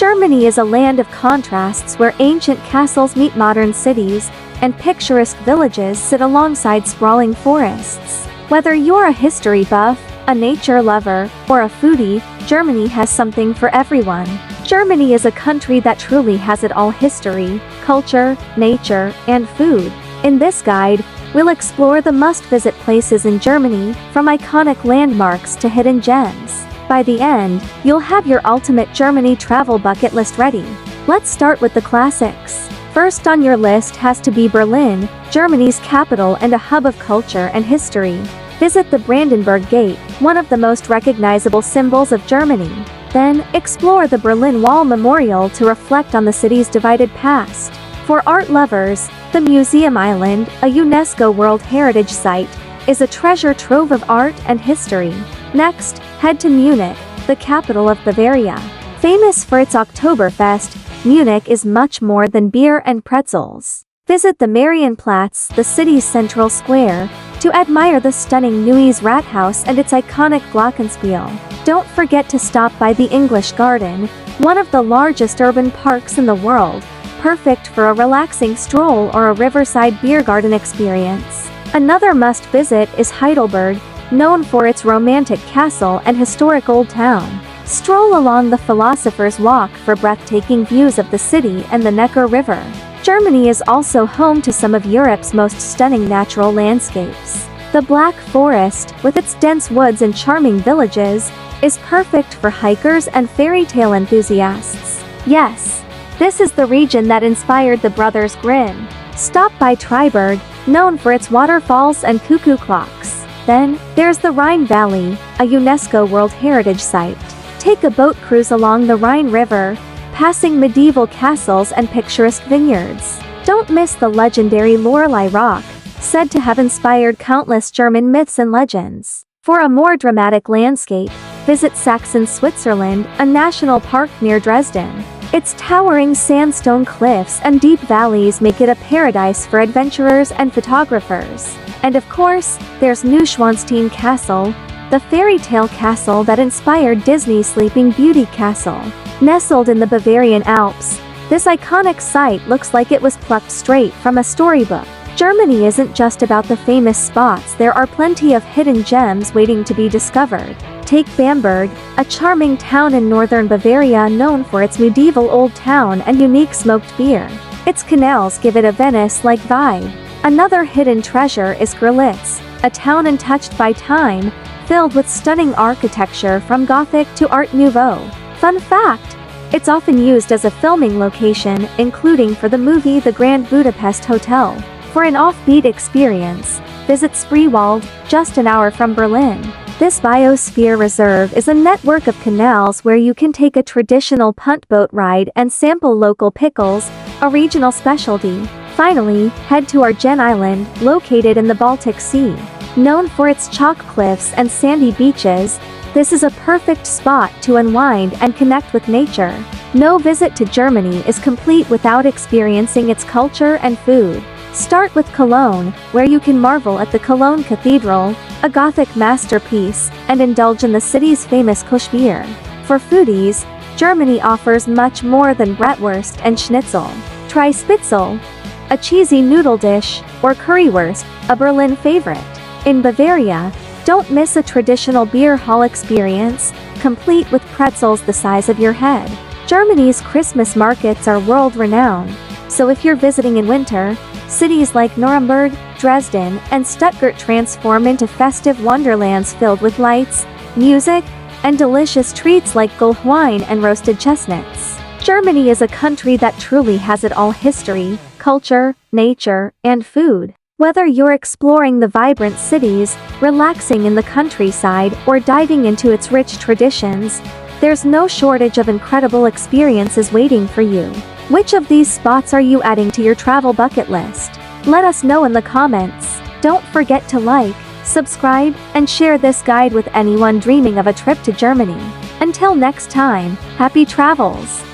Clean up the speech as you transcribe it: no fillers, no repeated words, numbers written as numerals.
Germany is a land of contrasts where ancient castles meet modern cities, and picturesque villages sit alongside sprawling forests. Whether you're a history buff, a nature lover, or a foodie, Germany has something for everyone. Germany is a country that truly has it all: history, culture, nature, and food. In this guide, we'll explore the must-visit places in Germany, from iconic landmarks to hidden gems. By the end, you'll have your ultimate Germany travel bucket list ready. Let's start with the classics. First on your list has to be Berlin, Germany's capital and a hub of culture and history. Visit the Brandenburg Gate, one of the most recognizable symbols of Germany. Then, explore the Berlin Wall Memorial to reflect on the city's divided past. For art lovers, the Museum Island, a UNESCO World Heritage Site, is a treasure trove of art and history. Next, head to Munich, the capital of Bavaria. Famous for its Oktoberfest, Munich is much more than beer and pretzels. Visit the Marienplatz, the city's central square, to admire the stunning Neues Rathaus and its iconic Glockenspiel. Don't forget to stop by the English Garden, one of the largest urban parks in the world, perfect for a relaxing stroll or a riverside beer garden experience. Another must-visit is Heidelberg, known for its romantic castle and historic old town. Stroll along the Philosopher's Walk for breathtaking views of the city and the Neckar River. Germany is also home to some of Europe's most stunning natural landscapes. The Black Forest, with its dense woods and charming villages, is perfect for hikers and fairy tale enthusiasts. Yes, this is the region that inspired the Brothers Grimm. Stop by Triberg, known for its waterfalls and cuckoo clocks. Then, there's the Rhine Valley, a UNESCO World Heritage Site. Take a boat cruise along the Rhine River, passing medieval castles and picturesque vineyards. Don't miss the legendary Lorelei Rock, said to have inspired countless German myths and legends. For a more dramatic landscape, visit Saxon, Switzerland, a national park near Dresden. Its towering sandstone cliffs and deep valleys make it a paradise for adventurers and photographers. And of course, there's Neuschwanstein Castle, the fairy tale castle that inspired Disney's Sleeping Beauty castle. Nestled in the Bavarian Alps, this iconic site looks like it was plucked straight from a storybook. Germany isn't just about the famous spots, there are plenty of hidden gems waiting to be discovered. Take Bamberg, a charming town in northern Bavaria known for its medieval old town and unique smoked beer. Its canals give it a Venice-like vibe. Another hidden treasure is Görlitz, a town untouched by time, filled with stunning architecture from Gothic to Art Nouveau. Fun fact! It's often used as a filming location, including for the movie The Grand Budapest Hotel. For an offbeat experience, visit Spreewald, just an hour from Berlin. This biosphere reserve is a network of canals where you can take a traditional punt boat ride and sample local pickles, a regional specialty. Finally, head to Argen Island, located in the Baltic Sea. Known for its chalk cliffs and sandy beaches, this is a perfect spot to unwind and connect with nature. No visit to Germany is complete without experiencing its culture and food. Start with Cologne, where you can marvel at the Cologne Cathedral, a Gothic masterpiece, and indulge in the city's famous Kusch beer. For foodies, Germany offers much more than bratwurst and schnitzel. Try Spitzel, a cheesy noodle dish, or currywurst, a Berlin favorite. In Bavaria, don't miss a traditional beer hall experience, complete with pretzels the size of your head. Germany's Christmas markets are world-renowned, so if you're visiting in winter, cities like Nuremberg, Dresden, and Stuttgart transform into festive wonderlands filled with lights, music, and delicious treats like Gullwine and roasted chestnuts. Germany is a country that truly has it all: history, culture, nature, and food. Whether you're exploring the vibrant cities, relaxing in the countryside, or diving into its rich traditions, there's no shortage of incredible experiences waiting for you. Which of these spots are you adding to your travel bucket list? Let us know in the comments. Don't forget to like, subscribe, and share this guide with anyone dreaming of a trip to Germany. Until next time, happy travels!